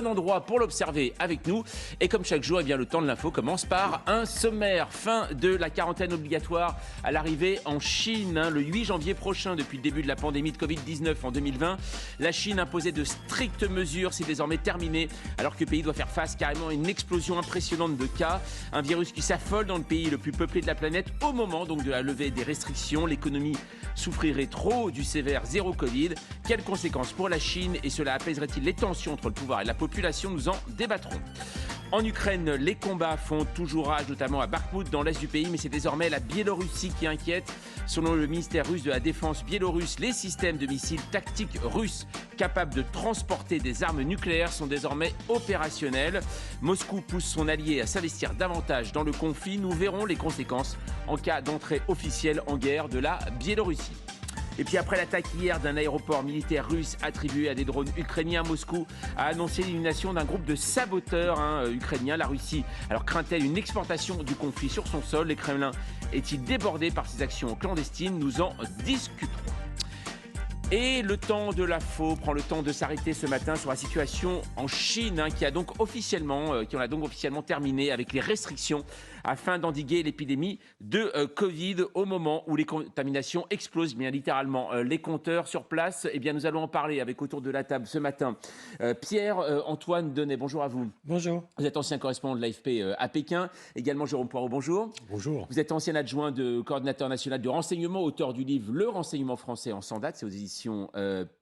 bon endroit pour l'observer avec nous. Et comme chaque jour, eh bien, le temps de l'info commence par un sommaire. Fin de la quarantaine obligatoire à l'arrivée en Chine, le 8 janvier prochain. Depuis le début de la pandémie de Covid-19 en 2020, la Chine imposait de strictes mesures. C'est désormais terminé, alors que le pays doit faire face carrément à une explosion impressionnante de cas. Un virus qui s'affole dans le pays le plus peuplé de la planète au moment donc de la levée des restrictions. L'économie souffrirait trop du sévère zéro Covid. Quelles conséquences pour la Chine et cela apaiserait-il les tensions entre le pouvoir et la population? Nous en débattrons. En Ukraine, les combats font toujours rage, notamment à Bakhmout, dans l'est du pays, mais c'est désormais la Biélorussie qui inquiète. Selon le ministère russe de la Défense biélorusse, les systèmes de missiles tactiques russes capables de transporter des armes nucléaires sont désormais opérationnels. Moscou pousse son allié à s'investir davantage dans le conflit. Nous verrons les conséquences en cas d'entrée officielle en guerre de la Biélorussie. Et puis après l'attaque hier d'un aéroport militaire russe attribué à des drones ukrainiens, Moscou a annoncé l'élimination d'un groupe de saboteurs ukrainiens. La Russie alors craint-elle une exportation du conflit sur son sol? Le Kremlin est-il débordé par ces actions clandestines? Nous en discuterons. Et le temps de l'info prend le temps de s'arrêter ce matin sur la situation en Chine qui en a donc officiellement terminé avec les restrictions afin d'endiguer l'épidémie de Covid au moment où les contaminations explosent bien littéralement. Les compteurs sur place, eh bien nous allons en parler avec autour de la table ce matin Pierre-Antoine Denet. Bonjour à vous. Bonjour. Vous êtes ancien correspondant de l'AFP à Pékin. Également Jérôme Poirot, bonjour. Bonjour. Vous êtes ancien adjoint de coordinateur national du renseignement, auteur du livre Le renseignement français en 100 dates, c'est aux éditions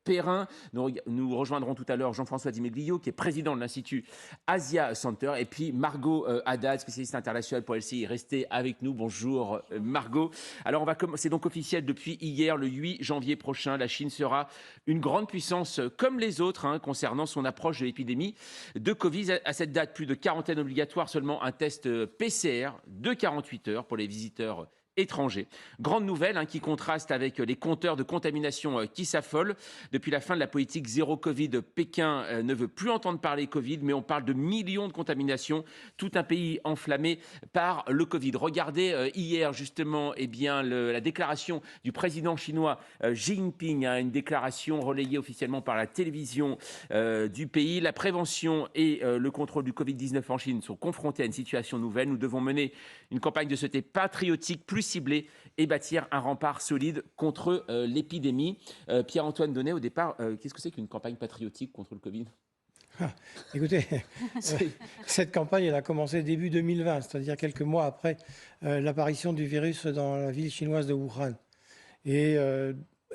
Perrin. Nous rejoindrons tout à l'heure Jean-François Dimeglio, qui est président de l'Institut Asia Center, et puis Margot Haddad, spécialiste internationale pour LCI. Restez avec nous. Bonjour Margot. Alors c'est donc officiel depuis hier, le 8 janvier prochain. La Chine sera une grande puissance comme les autres concernant son approche de l'épidémie de Covid. À cette date, plus de quarantaine obligatoire, seulement un test PCR de 48 heures pour les visiteurs étrangers. Grande nouvelle qui contraste avec les compteurs de contamination qui s'affolent. Depuis la fin de la politique zéro Covid, Pékin ne veut plus entendre parler Covid, mais on parle de millions de contaminations. Tout un pays enflammé par le Covid. Regardez hier justement la déclaration du président chinois Xi Jinping, une déclaration relayée officiellement par la télévision du pays. La prévention et le contrôle du Covid-19 en Chine sont confrontés à une situation nouvelle. Nous devons mener une campagne de société patriotique plus ciblée et bâtir un rempart solide contre l'épidémie. Pierre-Antoine Denet, au départ, qu'est-ce que c'est qu'une campagne patriotique contre le Covid? Écoutez, cette campagne elle a commencé début 2020, c'est-à-dire quelques mois après l'apparition du virus dans la ville chinoise de Wuhan. Et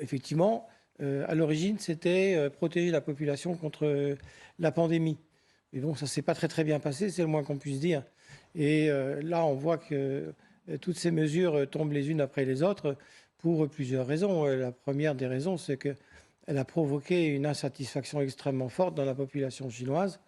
effectivement, à l'origine, c'était protéger la population contre la pandémie. Mais bon, ça ne s'est pas très bien passé, c'est le moins qu'on puisse dire. Et là, on voit que toutes ces mesures tombent les unes après les autres pour plusieurs raisons. La première des raisons, c'est qu'elle a provoqué une insatisfaction extrêmement forte dans la population chinoise.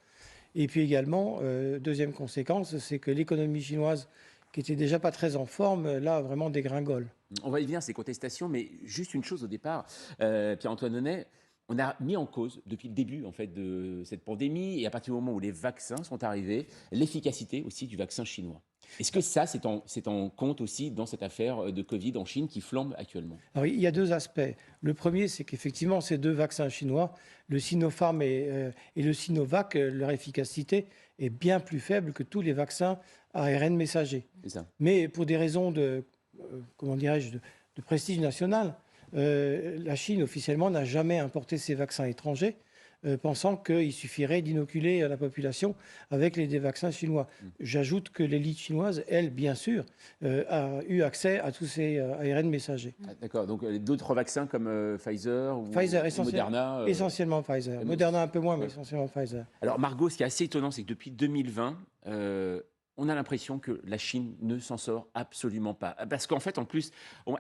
Et puis également, deuxième conséquence, c'est que l'économie chinoise, qui était déjà pas très en forme, là, vraiment dégringole. On va y venir, ces contestations, mais juste une chose au départ, Pierre-Antoine Denet, on a mis en cause depuis le début en fait, de cette pandémie et à partir du moment où les vaccins sont arrivés, l'efficacité aussi du vaccin chinois. Est-ce que ça, c'est en compte aussi dans cette affaire de Covid en Chine qui flambe actuellement? Alors, il y a deux aspects. Le premier, c'est qu'effectivement, ces deux vaccins chinois, le Sinopharm et le Sinovac, leur efficacité est bien plus faible que tous les vaccins ARN messagers. C'est ça. Mais pour des raisons de prestige national, la Chine, officiellement, n'a jamais importé ces vaccins étrangers, pensant qu'il suffirait d'inoculer la population avec des vaccins chinois. J'ajoute que l'élite chinoise, elle, bien sûr, a eu accès à tous ces ARN messagers. Ah, d'accord, donc d'autres vaccins comme Pfizer ou Moderna essentiellement Pfizer. Moderna un peu moins, mais essentiellement Pfizer. Alors Margot, ce qui est assez étonnant, c'est que depuis 2020, on a l'impression que la Chine ne s'en sort absolument pas. Parce qu'en fait, en plus,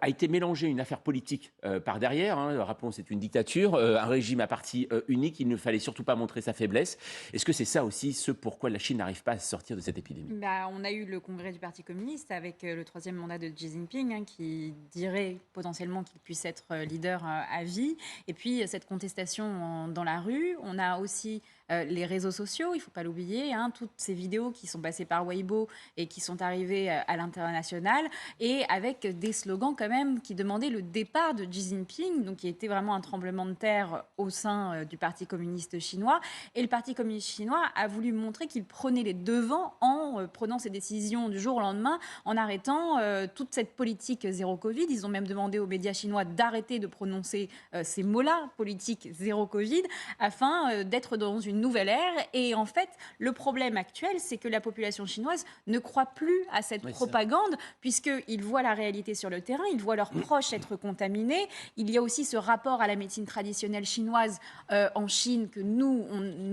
a été mélangée une affaire politique par derrière. Rappelons, c'est une dictature, un régime à parti unique. Il ne fallait surtout pas montrer sa faiblesse. Est-ce que c'est ça aussi ce pourquoi la Chine n'arrive pas à sortir de cette épidémie? On a eu le congrès du Parti communiste avec le troisième mandat de Xi Jinping qui dirait potentiellement qu'il puisse être leader à vie. Et puis cette contestation dans la rue. On a aussi les réseaux sociaux, il ne faut pas l'oublier, hein, toutes ces vidéos qui sont passées par Weibo et qui sont arrivées à l'international, et avec des slogans quand même qui demandaient le départ de Xi Jinping, donc qui était vraiment un tremblement de terre au sein du Parti communiste chinois. Et le Parti communiste chinois a voulu montrer qu'il prenait les devants en prenant ses décisions du jour au lendemain, en arrêtant toute cette politique zéro Covid. Ils ont même demandé aux médias chinois d'arrêter de prononcer ces mots-là, politique zéro Covid, afin d'être dans une nouvelle ère. Et en fait, le problème actuel, c'est que la population chinoise ne croit plus à cette propagande, puisqu'ils voient la réalité sur le terrain, ils voient leurs proches être contaminés. Il y a aussi ce rapport à la médecine traditionnelle chinoise en Chine que nous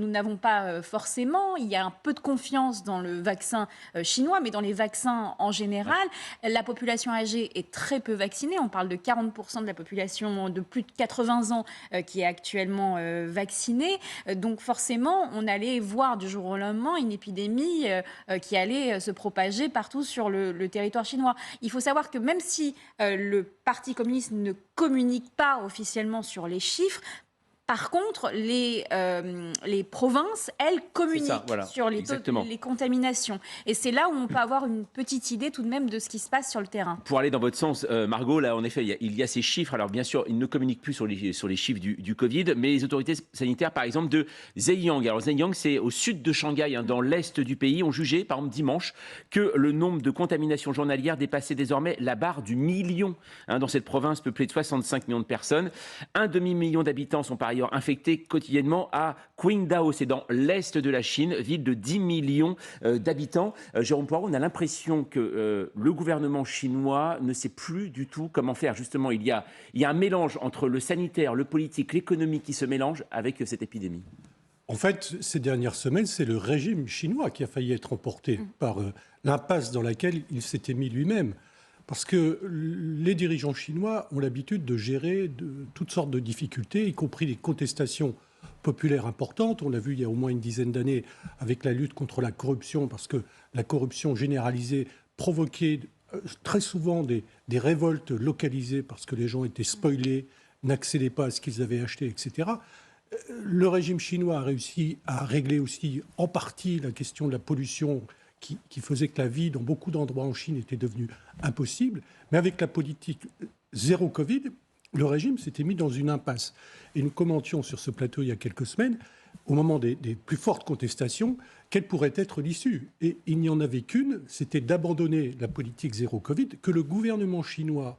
n'avons pas forcément. Il y a un peu de confiance dans le vaccin chinois, mais dans les vaccins en général. La population âgée est très peu vaccinée. On parle de 40% de la population de plus de 80 ans qui est actuellement vaccinée. Donc forcément, on allait voir du jour au lendemain une épidémie qui allait se propager partout sur le territoire chinois. Il faut savoir que même si le Parti communiste ne communique pas officiellement sur les chiffres, par contre, les provinces, elles, communiquent sur les contaminations. Et c'est là où on peut avoir une petite idée tout de même de ce qui se passe sur le terrain. Pour aller dans votre sens, Margot, là, en effet, il y a ces chiffres. Alors, bien sûr, ils ne communiquent plus sur les chiffres du Covid, mais les autorités sanitaires, par exemple, de Zhejiang. Alors, Zhejiang, c'est au sud de Shanghai, hein, dans l'est du pays, ont jugé, par exemple, dimanche, que le nombre de contaminations journalières dépassait désormais la barre du million. Hein, dans cette province peuplée de 65 millions de personnes, un demi-million d'habitants sont par ailleurs infectés quotidiennement à Qingdao, c'est dans l'est de la Chine, ville de 10 millions d'habitants. Jérôme Poirot, on a l'impression que le gouvernement chinois ne sait plus du tout comment faire. Justement, il y a un mélange entre le sanitaire, le politique, l'économie qui se mélange avec cette épidémie. En fait, ces dernières semaines, c'est le régime chinois qui a failli être emporté par l'impasse dans laquelle il s'était mis lui-même. Parce que les dirigeants chinois ont l'habitude de gérer toutes sortes de difficultés, y compris des contestations populaires importantes. On l'a vu il y a au moins une dizaine d'années avec la lutte contre la corruption, parce que la corruption généralisée provoquait très souvent des révoltes localisées parce que les gens étaient spoilés, n'accédaient pas à ce qu'ils avaient acheté, etc. Le régime chinois a réussi à régler aussi en partie la question de la pollution qui faisait que la vie dans beaucoup d'endroits en Chine était devenue impossible. Mais avec la politique zéro Covid, le régime s'était mis dans une impasse. Et nous commentions sur ce plateau il y a quelques semaines, au moment des plus fortes contestations, quelle pourrait être l'issue. Et il n'y en avait qu'une, c'était d'abandonner la politique zéro Covid. Que le gouvernement chinois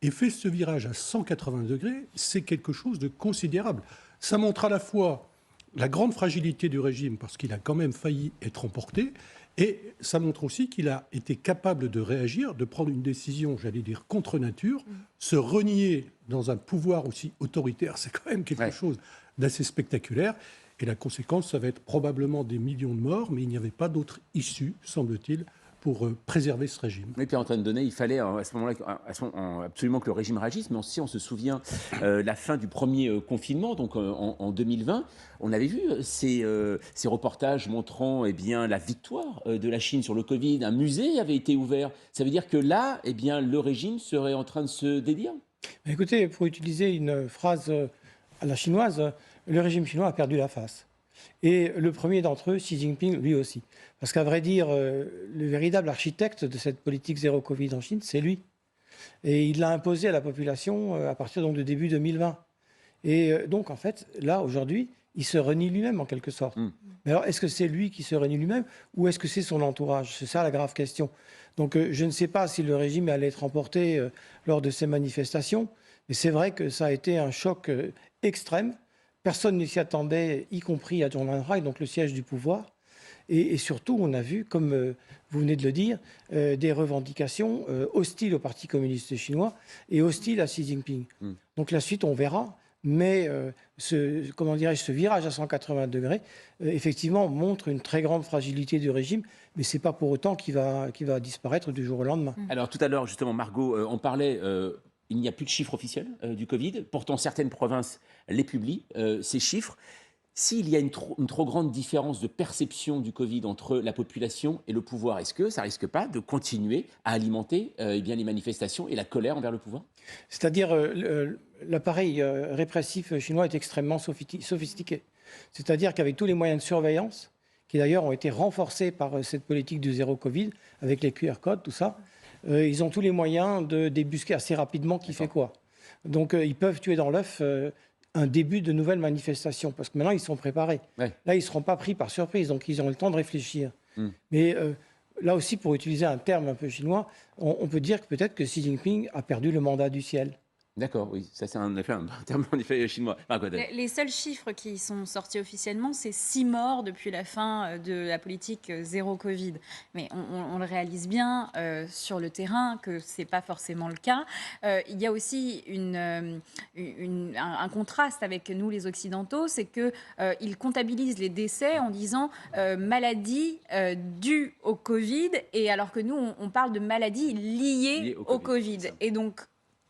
ait fait ce virage à 180 degrés, c'est quelque chose de considérable. Ça montre à la fois la grande fragilité du régime, parce qu'il a quand même failli être emporté, et ça montre aussi qu'il a été capable de réagir, de prendre une décision, j'allais dire, contre nature, se renier dans un pouvoir aussi autoritaire, c'est quand même quelque chose d'assez spectaculaire. Et la conséquence, ça va être probablement des millions de morts, mais il n'y avait pas d'autre issue, semble-t-il, pour préserver ce régime. Oui, Pierre-Antoine Donnet, il fallait à ce moment-là absolument que le régime réagisse, mais aussi on se souvient la fin du premier confinement, donc en 2020, on avait vu ces reportages montrant la victoire de la Chine sur le Covid. Un musée avait été ouvert. Ça veut dire que là, le régime serait en train de se dédire. Écoutez, pour utiliser une phrase à la chinoise, le régime chinois a perdu la face. Et le premier d'entre eux, Xi Jinping, lui aussi. Parce qu'à vrai dire, le véritable architecte de cette politique zéro Covid en Chine, c'est lui. Et il l'a imposé à la population à partir donc, de début 2020. Et donc, en fait, là, aujourd'hui, il se renie lui-même, en quelque sorte. Mais alors, est-ce que c'est lui qui se renie lui-même ou est-ce que c'est son entourage? C'est ça la grave question. Donc, je ne sais pas si le régime allait être emporté lors de ces manifestations, mais c'est vrai que ça a été un choc extrême. Personne ne s'y attendait, y compris à Zhongnanhai, donc le siège du pouvoir. Et surtout, on a vu, comme vous venez de le dire, des revendications hostiles au Parti communiste chinois et hostiles à Xi Jinping. Donc la suite, on verra. Mais ce virage à 180 degrés, effectivement, montre une très grande fragilité du régime, mais ce n'est pas pour autant qu'il va disparaître du jour au lendemain. Alors tout à l'heure, justement, Margot, on parlait... il n'y a plus de chiffres officiels du Covid. Pourtant, certaines provinces les publient, ces chiffres. S'il y a une trop grande différence de perception du Covid entre la population et le pouvoir, est-ce que ça ne risque pas de continuer à alimenter les manifestations et la colère envers le pouvoir? C'est-à-dire, l'appareil répressif chinois est extrêmement sophistiqué. C'est-à-dire qu'avec tous les moyens de surveillance, qui d'ailleurs ont été renforcés par cette politique du zéro Covid, avec les QR codes, tout ça, ils ont tous les moyens de débusquer assez rapidement qui fait quoi. Donc ils peuvent tuer dans l'œuf un début de nouvelles manifestations, parce que maintenant ils sont préparés. Ouais. Là, ils ne seront pas pris par surprise, donc ils auront le temps de réfléchir. Mais là aussi, pour utiliser un terme un peu chinois, on peut dire que peut-être que Xi Jinping a perdu le mandat du ciel. D'accord, oui, ça c'est un terme en effet chinois. Les seuls chiffres qui sont sortis officiellement, c'est 6 morts depuis la fin de la politique zéro Covid. Mais on le réalise bien sur le terrain que ce n'est pas forcément le cas. Il y a aussi un contraste avec nous les Occidentaux, c'est qu'ils comptabilisent les décès en disant maladie due au Covid, et alors que nous, on parle de maladies liées au Covid. Et donc,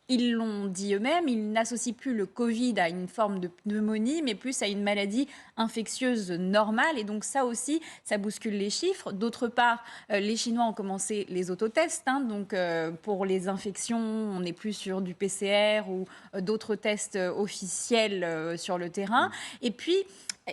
ils l'ont dit eux-mêmes, ils n'associent plus le Covid à une forme de pneumonie, mais plus à une maladie infectieuse normale. Et donc ça aussi, ça bouscule les chiffres. D'autre part, les Chinois ont commencé les autotests. Donc pour les infections, on n'est plus sur du PCR ou d'autres tests officiels sur le terrain. Et puis,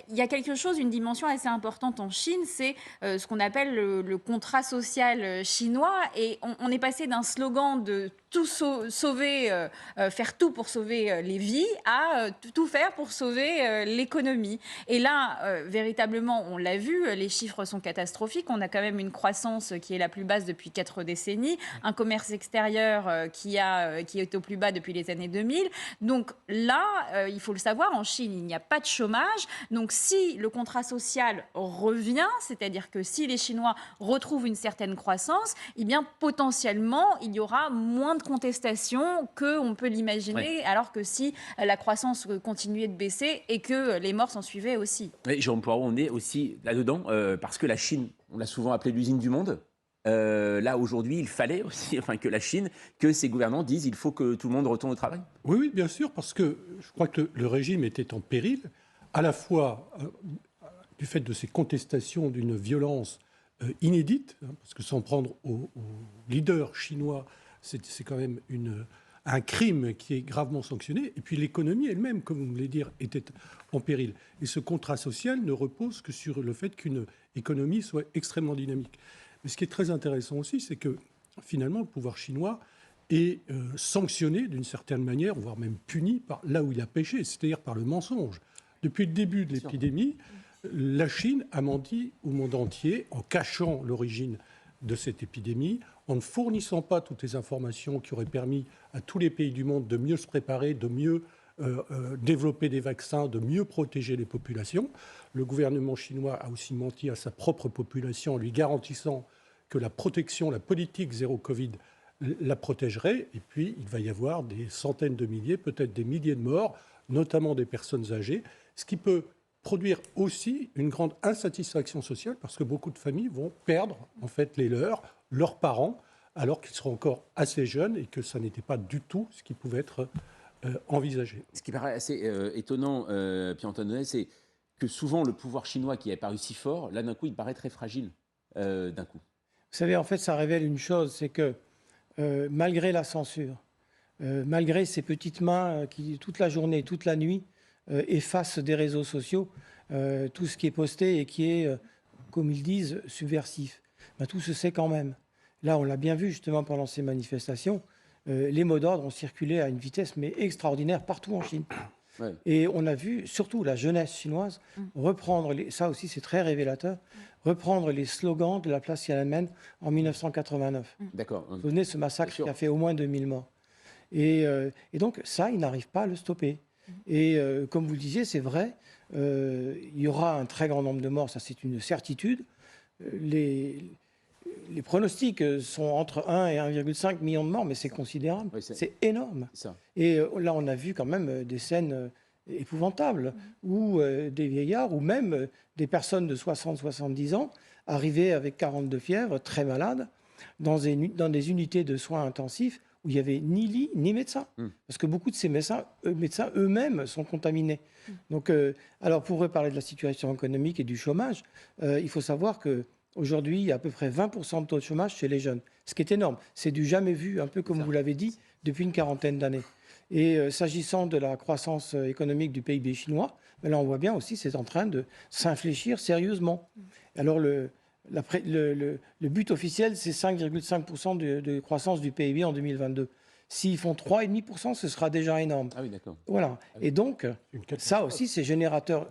il y a quelque chose, une dimension assez importante en Chine, c'est ce qu'on appelle le contrat social chinois. Et on est passé d'un slogan de tout sauver, faire tout pour sauver les vies, à tout faire pour sauver l'économie. Et là, véritablement, on l'a vu, les chiffres sont catastrophiques. On a quand même une croissance qui est la plus basse depuis 4 décennies, un commerce extérieur qui est au plus bas depuis les années 2000. Donc là, il faut le savoir, en Chine, il n'y a pas de chômage. Donc si le contrat social revient, c'est-à-dire que si les Chinois retrouvent une certaine croissance, eh bien potentiellement, il y aura moins de contestation qu'on peut l'imaginer, alors que si la croissance continuait de baisser et que les morts s'en suivaient aussi. Oui, Jérôme Poirot, on est aussi là-dedans, parce que la Chine, on l'a souvent appelée l'usine du monde. Là, aujourd'hui, il fallait aussi que la Chine, que ses gouvernants disent il faut que tout le monde retourne au travail. Oui, bien sûr, parce que je crois que le régime était en péril, à la fois du fait de ces contestations d'une violence inédite, parce que s'en prendre aux leaders chinois, c'est quand même un crime qui est gravement sanctionné. Et puis l'économie elle-même, comme vous voulez dire, était en péril. Et ce contrat social ne repose que sur le fait qu'une économie soit extrêmement dynamique. Mais ce qui est très intéressant aussi, c'est que finalement, le pouvoir chinois est sanctionné d'une certaine manière, voire même puni par là où il a péché, c'est-à-dire par le mensonge. Depuis le début de l'épidémie, la Chine a menti au monde entier en cachant l'origine de cette épidémie, en ne fournissant pas toutes les informations qui auraient permis à tous les pays du monde de mieux se préparer, de mieux développer des vaccins, de mieux protéger les populations. Le gouvernement chinois a aussi menti à sa propre population en lui garantissant que la protection, la politique zéro Covid la protégerait. Et puis, il va y avoir des centaines de milliers, peut-être des milliers de morts, notamment des personnes âgées, ce qui peut produire aussi une grande insatisfaction sociale parce que beaucoup de familles vont perdre en fait leurs parents, alors qu'ils seront encore assez jeunes et que ça n'était pas du tout ce qui pouvait être envisagé. Ce qui paraît assez étonnant, Pierre-Antoine Donnet, c'est que souvent le pouvoir chinois qui est apparu si fort, là d'un coup il paraît très fragile d'un coup. Vous savez, en fait, ça révèle une chose, c'est que malgré la censure, malgré ces petites mains qui, toute la journée, toute la nuit, effacent des réseaux sociaux tout ce qui est posté et qui est, comme ils disent, subversif, ben, tout se sait quand même. Là, on l'a bien vu justement pendant ces manifestations, les mots d'ordre ont circulé à une vitesse mais extraordinaire partout en Chine. Ouais. Et on a vu surtout la jeunesse chinoise reprendre, ça aussi c'est très révélateur, reprendre les slogans de la place Tiananmen en 1989. D'accord. Vous vous souvenez de ce massacre qui a fait au moins 2000 morts. Et donc ça, ils n'arrivent pas à le stopper. Et comme vous le disiez, c'est vrai, il y aura un très grand nombre de morts, ça c'est une certitude. Les pronostics sont entre 1 et 1,5 million de morts, mais c'est considérable, oui, c'est énorme. Ça. Et là, on a vu quand même des scènes épouvantables, où des vieillards, ou même des personnes de 60-70 ans, arrivaient avec 42 fièvres, très malades, dans des unités de soins intensifs, où il n'y avait ni lit, ni médecin. Parce que beaucoup de ces médecins eux-mêmes sont contaminés. Donc, alors, pour reparler de la situation économique et du chômage, il faut savoir qu'aujourd'hui, il y a à peu près 20% de taux de chômage chez les jeunes. Ce qui est énorme. C'est du jamais vu, un peu comme vous l'avez dit, depuis une quarantaine d'années. Et s'agissant de la croissance économique du PIB chinois, Mais là, on voit bien aussi, c'est en train de s'infléchir sérieusement. Alors, le but officiel, c'est 5,5% de croissance du PIB en 2022. S'ils font 3,5%, ce sera déjà énorme. Ah oui, d'accord. Voilà. Et donc, ça aussi, c'est générateur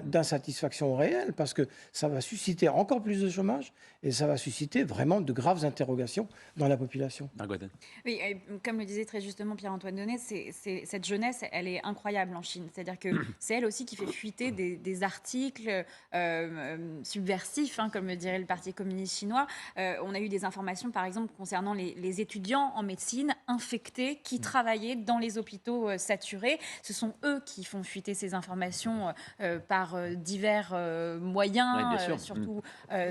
d'insatisfaction réelle parce que ça va susciter encore plus de chômage et ça va susciter vraiment de graves interrogations dans la population. Margot. Oui, et comme le disait très justement Pierre-Antoine Donnet, cette jeunesse, elle est incroyable en Chine. C'est-à-dire que c'est elle aussi qui fait fuiter des articles subversifs, hein, comme le dirait le Parti communiste chinois. On a eu des informations, par exemple, concernant les étudiants en médecine infectés qui travaillaient dans les hôpitaux saturés. Ce sont eux qui font fuiter ces informations par divers moyens, surtout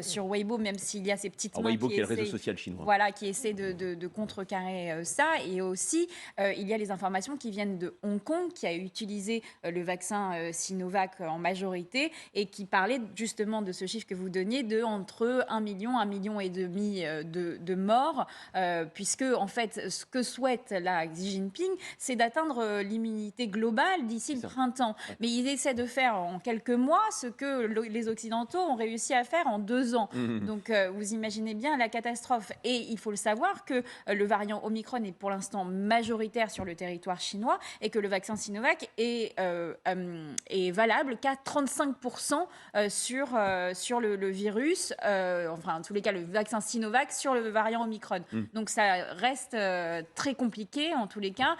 sur Weibo, même s'il y a ces petites mains Weibo, qui est le réseau social chinois. Voilà, qui essaient de contrecarrer ça. Et aussi, il y a les informations qui viennent de Hong Kong, qui a utilisé le vaccin Sinovac en majorité et qui parlait justement de ce chiffre que vous donniez, de entre 1 million, 1,5 million de morts, puisque en fait, ce que souhaite là Xi Jinping, c'est d'atteindre l'immunité globale d'ici le printemps. Ouais. Mais il essaie de faire en quelques mois ce que les Occidentaux ont réussi à faire en 2 ans. Donc vous imaginez bien la catastrophe. Et il faut le savoir que le variant Omicron est pour l'instant majoritaire sur le territoire chinois et que le vaccin Sinovac est valable qu'à 35% sur le virus, enfin en tous les cas le vaccin Sinovac sur le variant Omicron. Donc ça reste très compliqué en tous les cas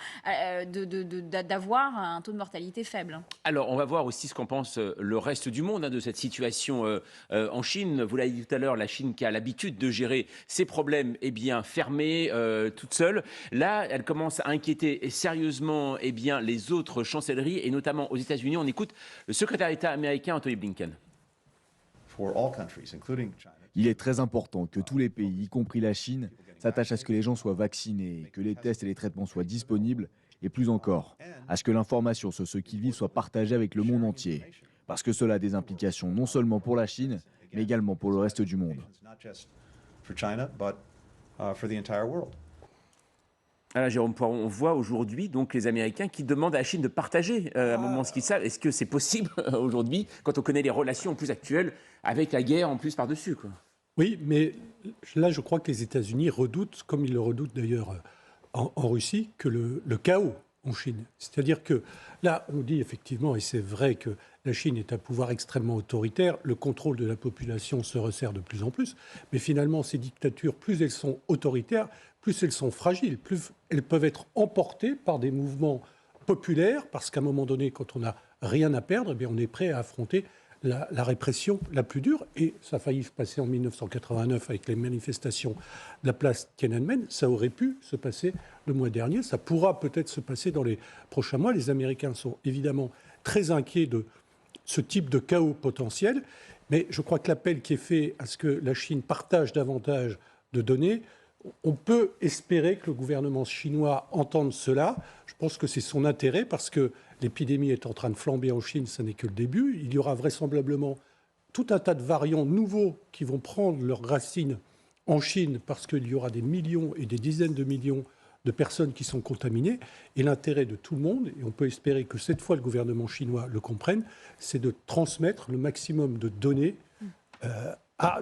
d'avoir un taux de mortalité faible. Alors on va voir aussi ce qu'en pense le reste du monde de cette situation en Chine. Vous l'avez dit tout à l'heure, la Chine qui a l'habitude de gérer ses problèmes fermée, toute seule. Là, elle commence à inquiéter sérieusement les autres chancelleries et notamment aux États-Unis. On écoute le secrétaire d'État américain Anthony Blinken. Il est très important que tous les pays, y compris la Chine, s'attachent à ce que les gens soient vaccinés, que les tests et les traitements soient disponibles, et plus encore, à ce que l'information sur ce qu'ils vivent soit partagée avec le monde entier. Parce que cela a des implications non seulement pour la Chine, mais également pour le reste du monde. Alors, Jérôme Poiron, on voit aujourd'hui donc les Américains qui demandent à la Chine de partager à un moment ce qu'ils savent. Est-ce que c'est possible aujourd'hui, quand on connaît les relations plus actuelles, avec la guerre en plus par-dessus, quoi ? Oui, mais là, je crois que les États-Unis redoutent, comme ils le redoutent d'ailleurs en Russie, que le chaos en Chine. C'est-à-dire que là, on dit effectivement, et c'est vrai que la Chine est un pouvoir extrêmement autoritaire, le contrôle de la population se resserre de plus en plus, mais finalement, ces dictatures, plus elles sont autoritaires, plus elles sont fragiles, plus elles peuvent être emportées par des mouvements populaires, parce qu'à un moment donné, quand on n'a rien à perdre, eh bien, on est prêt à affronter la répression la plus dure. Et ça a failli se passer en 1989 avec les manifestations de la place Tiananmen. Ça aurait pu se passer le mois dernier. Ça pourra peut-être se passer dans les prochains mois. Les Américains sont évidemment très inquiets de ce type de chaos potentiel. Mais je crois que l'appel qui est fait à ce que la Chine partage davantage de données, on peut espérer que le gouvernement chinois entende cela. Je pense que c'est son intérêt parce que l'épidémie est en train de flamber en Chine, ce n'est que le début. Il y aura vraisemblablement tout un tas de variants nouveaux qui vont prendre leurs racines en Chine parce qu'il y aura des millions et des dizaines de millions de personnes qui sont contaminées. Et l'intérêt de tout le monde, et on peut espérer que cette fois le gouvernement chinois le comprenne, c'est de transmettre le maximum de données à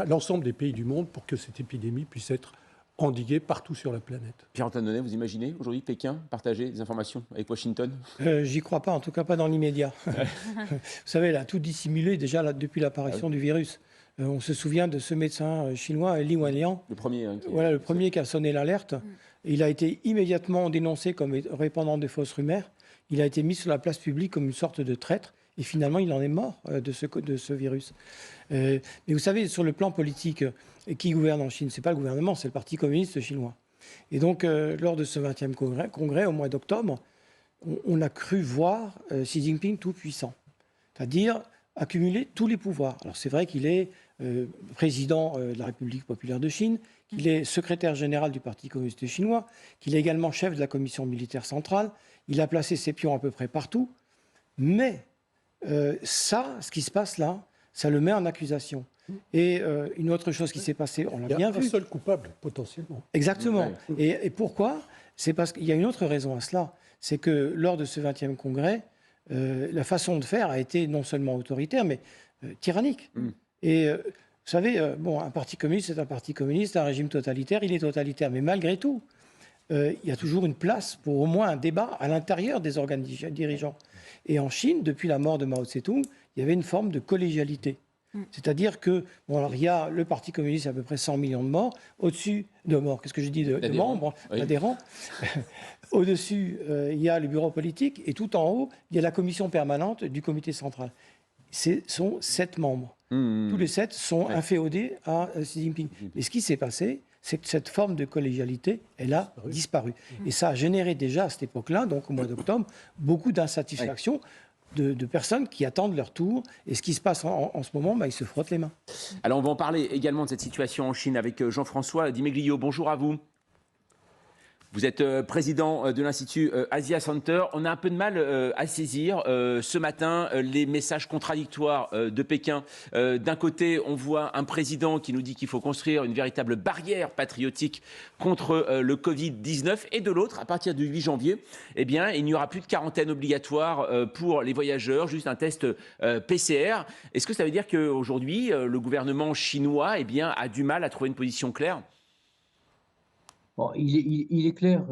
l'ensemble des pays du monde pour que cette épidémie puisse être endiguée partout sur la planète. Pierre-Antoine Donnet, vous imaginez aujourd'hui Pékin partager des informations avec Washington ? J'y crois pas, en tout cas pas dans l'immédiat. Vous savez, là, tout dissimulé déjà là, depuis l'apparition du virus. On se souvient de ce médecin chinois, Li Wenliang. Le premier. Le premier qui a sonné l'alerte. Il a été immédiatement dénoncé comme répandant de fausses rumeurs. Il a été mis sur la place publique comme une sorte de traître. Et finalement, il en est mort de ce virus. Mais vous savez, sur le plan politique, qui gouverne en Chine ? Ce n'est pas le gouvernement, c'est le Parti communiste chinois. Et donc, lors de ce 20e congrès, au mois d'octobre, on a cru voir Xi Jinping tout puissant. C'est-à-dire accumuler tous les pouvoirs. Alors c'est vrai qu'il est président de la République populaire de Chine, qu'il est secrétaire général du Parti communiste chinois, qu'il est également chef de la commission militaire centrale. Il a placé ses pions à peu près partout. Mais ce qui se passe là, ça le met en accusation. Et une autre chose qui s'est passée, on l'a bien vu. Il y a un seul coupable, potentiellement. Exactement. Et pourquoi ? C'est parce qu'il y a une autre raison à cela. C'est que lors de ce 20e congrès, la façon de faire a été non seulement autoritaire, mais tyrannique. Et vous savez, bon, un parti communiste, c'est un parti communiste, un régime totalitaire, il est totalitaire. Mais malgré tout, il y a toujours une place pour au moins un débat à l'intérieur des organes dirigeants. Et en Chine, depuis la mort de Mao Tse-tung, il y avait une forme de collégialité. C'est-à-dire que, bon, alors il y a le Parti communiste, à peu près 100 millions de morts, au-dessus de morts, qu'est-ce que je dis, de membres, d'adhérents. Au-dessus, il y a le bureau politique, et tout en haut, il y a la commission permanente du comité central. Ce sont 7 membres. Tous les 7 sont inféodés à Xi Jinping. Mais ce qui s'est passé, c'est que cette forme de collégialité, elle a disparu. Et ça a généré déjà à cette époque-là, donc au mois d'octobre, beaucoup d'insatisfaction de personnes qui attendent leur tour. Et ce qui se passe en ce moment, ils se frottent les mains. Alors on va en parler également de cette situation en Chine avec Jean-François Di Meglio. Bonjour à vous. Vous êtes président de l'Institut Asia Center. On a un peu de mal à saisir ce matin les messages contradictoires de Pékin. D'un côté, on voit un président qui nous dit qu'il faut construire une véritable barrière patriotique contre le Covid-19. Et de l'autre, à partir du 8 janvier, eh bien, il n'y aura plus de quarantaine obligatoire pour les voyageurs, juste un test PCR. Est-ce que ça veut dire qu'aujourd'hui, le gouvernement chinois a du mal à trouver une position claire ? Bon, il est clair,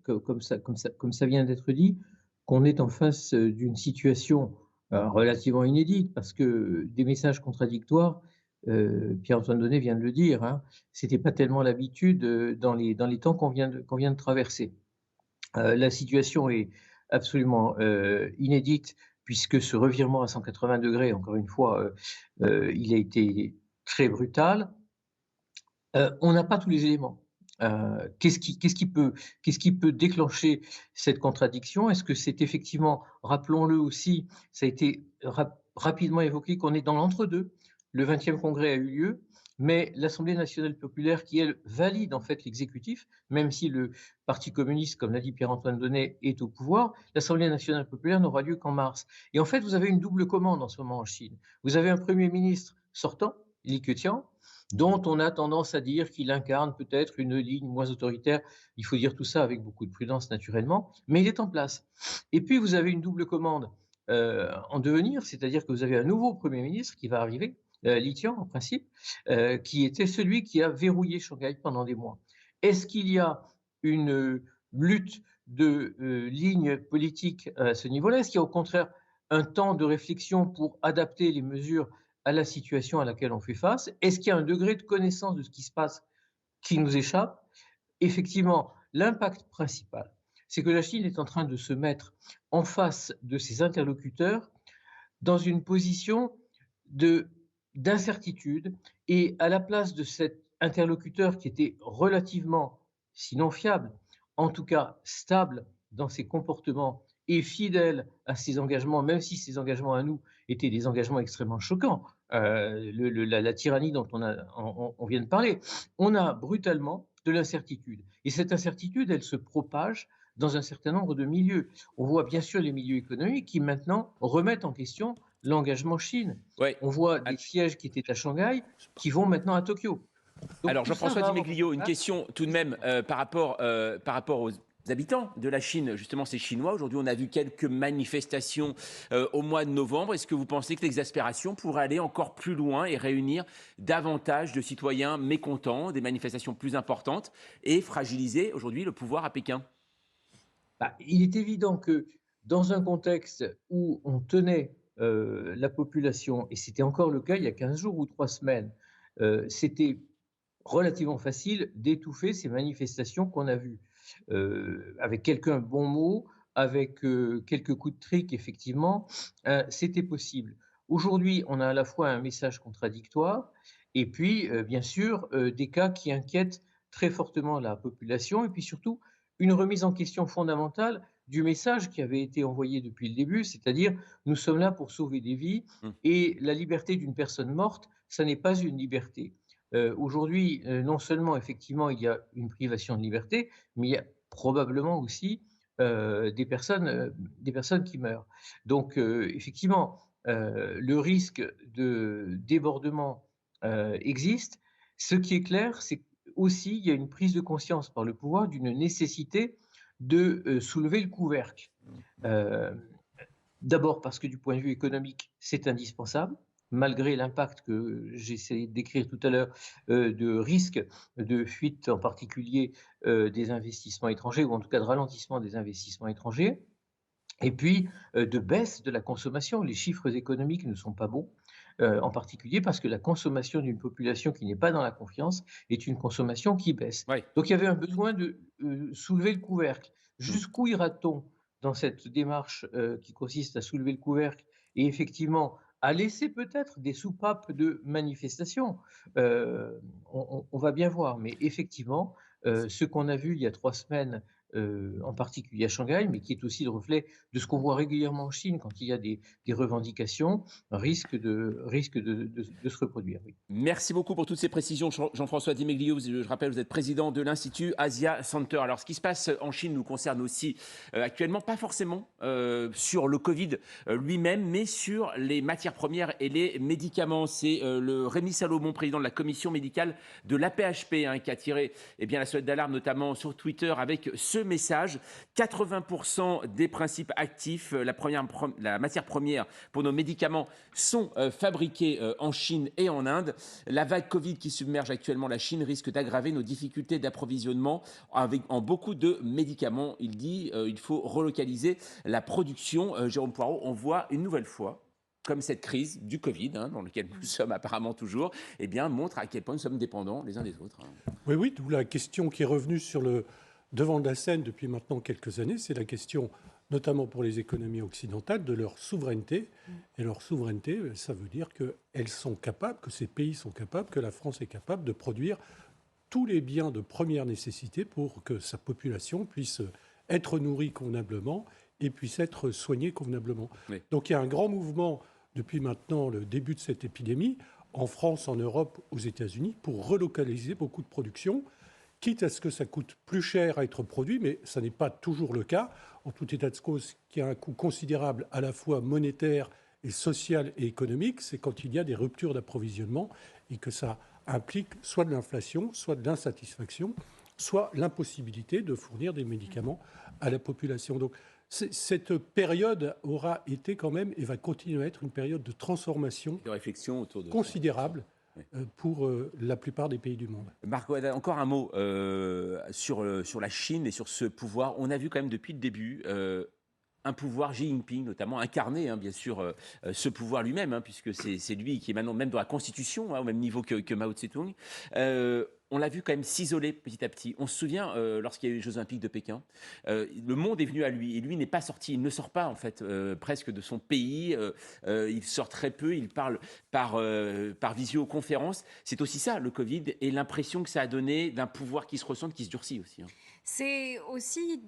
comme ça vient d'être dit, qu'on est en face d'une situation relativement inédite, parce que des messages contradictoires, Pierre-Antoine Donnet vient de le dire, hein, c'était pas tellement l'habitude dans les temps qu'on vient de traverser. La situation est absolument inédite, puisque ce revirement à 180 degrés, encore une fois, il a été très brutal. On n'a pas tous les éléments. Qu'est-ce qui peut déclencher cette contradiction? Est-ce que c'est effectivement, rappelons-le aussi, ça a été rapidement évoqué qu'on est dans l'entre-deux. Le 20e congrès a eu lieu, mais l'Assemblée nationale populaire, qui elle valide en fait l'exécutif, même si le Parti communiste, comme l'a dit Pierre-Antoine Donnet, est au pouvoir, l'Assemblée nationale populaire n'aura lieu qu'en mars. Et en fait, vous avez une double commande en ce moment en Chine. Vous avez un Premier ministre sortant, Li Keqiang, dont on a tendance à dire qu'il incarne peut-être une ligne moins autoritaire. Il faut dire tout ça avec beaucoup de prudence, naturellement, mais il est en place. Et puis, vous avez une double commande en devenir, c'est-à-dire que vous avez un nouveau Premier ministre qui va arriver, Li Qiang, en principe, qui était celui qui a verrouillé Shanghai pendant des mois. Est-ce qu'il y a une lutte de ligne politique à ce niveau-là? Est-ce qu'il y a au contraire un temps de réflexion pour adapter les mesures à la situation à laquelle on fait face? Est-ce qu'il y a un degré de connaissance de ce qui se passe qui nous échappe? Effectivement, l'impact principal, c'est que la Chine est en train de se mettre en face de ses interlocuteurs dans une position d'incertitude, et à la place de cet interlocuteur qui était relativement, sinon fiable, en tout cas stable dans ses comportements et fidèle à ses engagements, même si ses engagements à nous étaient des engagements extrêmement choquants, la tyrannie dont on vient de parler, on a brutalement de l'incertitude. Et cette incertitude, elle se propage dans un certain nombre de milieux. On voit bien sûr les milieux économiques qui maintenant remettent en question l'engagement Chine. Ouais. On voit des sièges qui étaient à Shanghai qui vont maintenant à Tokyo. Donc, alors Jean-François Di Meglio, une question tout de même par rapport aux habitants de la Chine, justement ces Chinois. Aujourd'hui, on a vu quelques manifestations au mois de novembre. Est-ce que vous pensez que l'exaspération pourrait aller encore plus loin et réunir davantage de citoyens mécontents, des manifestations plus importantes et fragiliser aujourd'hui le pouvoir à Pékin? Il est évident que dans un contexte où on tenait la population, et c'était encore le cas il y a 15 jours ou 3 semaines, c'était relativement facile d'étouffer ces manifestations qu'on a vues. Avec quelques bons mots, avec quelques coups de trick, effectivement, c'était possible. Aujourd'hui, on a à la fois un message contradictoire et puis, bien sûr, des cas qui inquiètent très fortement la population, et puis surtout, une remise en question fondamentale du message qui avait été envoyé depuis le début, c'est-à-dire nous sommes là pour sauver des vies, et la liberté d'une personne morte, ça n'est pas une liberté. Aujourd'hui, non seulement effectivement il y a une privation de liberté, mais il y a probablement aussi des personnes qui meurent. Donc effectivement, le risque de débordement existe. Ce qui est clair, c'est aussi il y a une prise de conscience par le pouvoir d'une nécessité de soulever le couvercle. D'abord parce que du point de vue économique, c'est indispensable, malgré l'impact que j'ai essayé de décrire tout à l'heure, de risque de fuite, en particulier, des investissements étrangers ou en tout cas de ralentissement des investissements étrangers. Et puis, de baisse de la consommation. Les chiffres économiques ne sont pas bons, en particulier parce que la consommation d'une population qui n'est pas dans la confiance est une consommation qui baisse. Ouais. Donc il y avait un besoin de, soulever le couvercle. Mmh. Jusqu'où ira-t-on dans cette démarche, qui consiste à soulever le couvercle et effectivement à laisser peut-être des soupapes de manifestation? On va bien voir, mais effectivement, ce qu'on a vu il y a 3 semaines, en particulier à Shanghai, mais qui est aussi le reflet de ce qu'on voit régulièrement en Chine quand il y a des revendications, risque de se reproduire, oui. Merci beaucoup pour toutes ces précisions, Jean-François Di Meglio. Je rappelle, vous êtes président de l'Institut Asia Center. Alors, ce qui se passe en Chine nous concerne aussi actuellement, pas forcément sur le Covid lui-même, mais sur les matières premières et les médicaments. C'est le Rémi Salomon, président de la commission médicale de l'AP-HP, qui a tiré la sonnette d'alarme, notamment sur Twitter, avec ce message. 80% des principes actifs, la matière première pour nos médicaments, sont fabriqués en Chine et en Inde. La vague Covid qui submerge actuellement la Chine risque d'aggraver nos difficultés d'approvisionnement en beaucoup de médicaments. Il dit il faut relocaliser la production. Jérôme Poirot, on voit une nouvelle fois comme cette crise du Covid, dans laquelle nous sommes apparemment toujours, montre à quel point nous sommes dépendants les uns des autres. Oui, d'où la question qui est revenue sur le devant de la scène depuis maintenant quelques années, c'est la question, notamment pour les économies occidentales, de leur souveraineté. Et leur souveraineté, ça veut dire qu'elles sont capables, que ces pays sont capables, que la France est capable de produire tous les biens de première nécessité pour que sa population puisse être nourrie convenablement et puisse être soignée convenablement. Oui. Donc il y a un grand mouvement depuis maintenant le début de cette épidémie, en France, en Europe, aux États-Unis, pour relocaliser beaucoup de production, quitte à ce que ça coûte plus cher à être produit, mais ça n'est pas toujours le cas. En tout état de cause, qui a un coût considérable à la fois monétaire et social et économique, c'est quand il y a des ruptures d'approvisionnement et que ça implique soit de l'inflation, soit de l'insatisfaction, soit l'impossibilité de fournir des médicaments à la population. Donc cette période aura été quand même et va continuer à être une période de transformation, de réflexion autour de considérable. Pour la plupart des pays du monde. Marc Goadin, encore un mot sur la Chine et sur ce pouvoir. On a vu quand même depuis le début un pouvoir, Xi Jinping notamment, incarner bien sûr ce pouvoir lui-même, puisque c'est lui qui est maintenant même dans la Constitution, au même niveau que Mao Tse-tung. On l'a vu quand même s'isoler petit à petit. On se souvient, lorsqu'il y a eu les Jeux Olympiques de Pékin, le monde est venu à lui. Et lui n'est pas sorti. Il ne sort pas, en fait, presque de son pays. Il sort très peu. Il parle par visioconférence. C'est aussi ça, le Covid, et l'impression que ça a donné d'un pouvoir qui se ressent, qui se durcit aussi. C'est aussi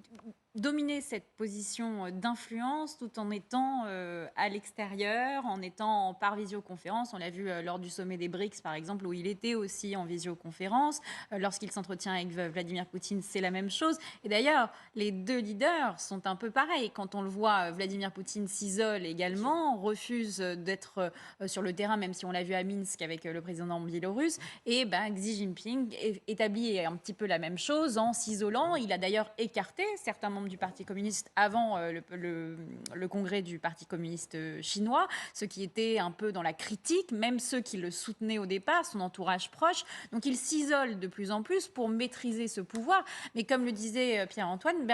dominer cette position d'influence tout en étant à l'extérieur, en étant par visioconférence. On l'a vu lors du sommet des BRICS, par exemple, où il était aussi en visioconférence. Lorsqu'il s'entretient avec Vladimir Poutine, c'est la même chose. Et d'ailleurs, les deux leaders sont un peu pareils. Quand on le voit, Vladimir Poutine s'isole également, refuse d'être sur le terrain, même si on l'a vu à Minsk avec le président biélorusse. Et Xi Jinping établit un petit peu la même chose en s'isolant. Il a d'ailleurs écarté certains membres du Parti communiste avant le congrès du Parti communiste chinois, ceux qui étaient un peu dans la critique, même ceux qui le soutenaient au départ, son entourage proche. Donc il s'isole de plus en plus pour maîtriser ce pouvoir. Mais comme le disait Pierre-Antoine,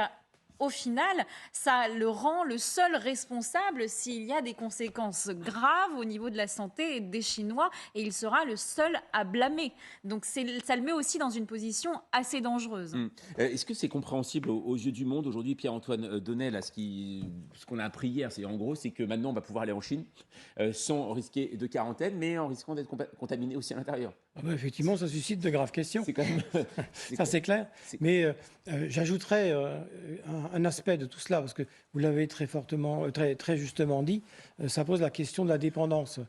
au final, ça le rend le seul responsable s'il y a des conséquences graves au niveau de la santé des Chinois, et il sera le seul à blâmer. Donc ça le met aussi dans une position assez dangereuse. Est-ce que c'est compréhensible aux yeux du monde aujourd'hui, Pierre-Antoine Donnel, ce qu'on a appris hier, c'est que maintenant on va pouvoir aller en Chine sans risquer de quarantaine, mais en risquant d'être contaminé aussi à l'intérieur? Effectivement, ça suscite de graves questions. C'est quand même... Ça, c'est clair. Mais j'ajouterais un aspect de tout cela, parce que vous l'avez très justement dit, ça pose la question de la dépendance.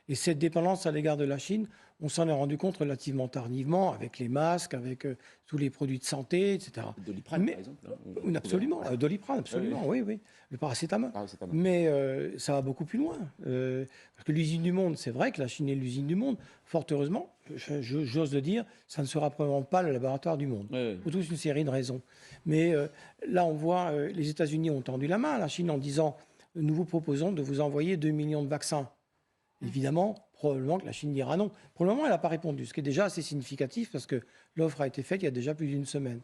Et cette dépendance à l'égard de la Chine, on s'en est rendu compte relativement tardivement, avec les masques, avec tous les produits de santé, etc. Doliprane, par exemple. Absolument, Doliprane, absolument, oui. Le paracétamol. Mais ça va beaucoup plus loin. Parce que l'usine du monde, c'est vrai que la Chine est l'usine du monde. Fort heureusement, j'ose le dire, ça ne sera probablement pas le laboratoire du monde. Pour toute une série de raisons. Mais là, on voit, les États-Unis ont tendu la main à la Chine en disant... nous vous proposons de vous envoyer 2 millions de vaccins. Évidemment, probablement que la Chine dira non. Pour le moment, elle n'a pas répondu, ce qui est déjà assez significatif parce que l'offre a été faite il y a déjà plus d'une semaine.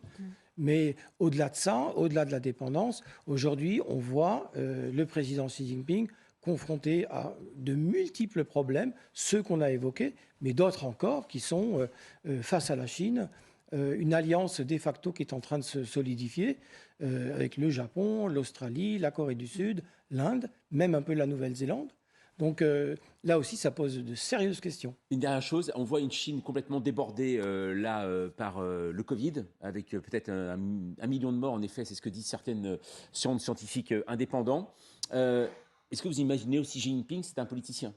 Mais au-delà de ça, au-delà de la dépendance, aujourd'hui, on voit le président Xi Jinping confronté à de multiples problèmes, ceux qu'on a évoqués, mais d'autres encore qui sont face à la Chine. Une alliance de facto qui est en train de se solidifier avec le Japon, l'Australie, la Corée du Sud, l'Inde, même un peu la Nouvelle-Zélande. Donc là aussi, ça pose de sérieuses questions. Une dernière chose, on voit une Chine complètement débordée par le Covid, avec peut-être un million de morts, en effet, c'est ce que disent certaines scientifiques indépendants. Est-ce que vous imaginez aussi Xi Jinping, c'est un politicien?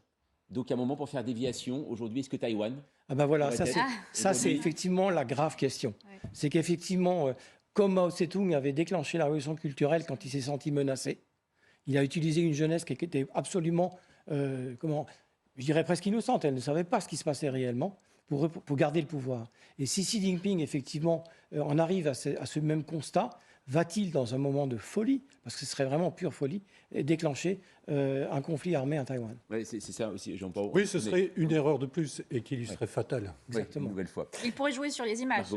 Donc à un moment, pour faire déviation, aujourd'hui, est-ce que Taïwan... Ah ben voilà, ça c'est effectivement la grave question. Ouais. C'est qu'effectivement, comme Mao Tse-tung avait déclenché la révolution culturelle quand il s'est senti menacé, il a utilisé une jeunesse qui était absolument... je dirais presque innocente, elle ne savait pas ce qui se passait réellement pour garder le pouvoir. Et si Xi Jinping, effectivement, en arrive à ce même constat, va-t-il, dans un moment de folie, parce que ce serait vraiment pure folie, déclencher un conflit armé à Taïwan? Ouais, c'est ça aussi, Jean-Paul. Oui, ce serait une erreur de plus et qui lui serait fatale. Exactement. Une nouvelle fois. Il pourrait jouer sur les images,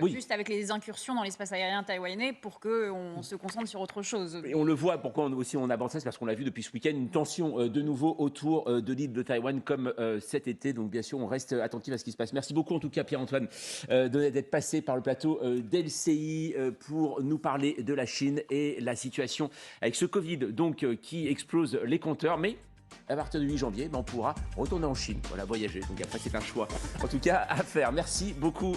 juste avec les incursions dans l'espace aérien taïwanais pour qu'on se concentre sur autre chose. Et on le voit, pourquoi on aborde ça, c'est parce qu'on l'a vu depuis ce week-end, une tension de nouveau autour de l'île de Taïwan comme cet été. Donc bien sûr, on reste attentif à ce qui se passe. Merci beaucoup en tout cas Pierre-Antoine d'être passé par le plateau d'LCI pour nous parler de la Chine et la situation avec ce Covid donc qui explose les compteurs. Mais à partir du 8 janvier, on pourra retourner en Chine, voilà, voyager. Donc après, c'est un choix, en tout cas, à faire. Merci beaucoup.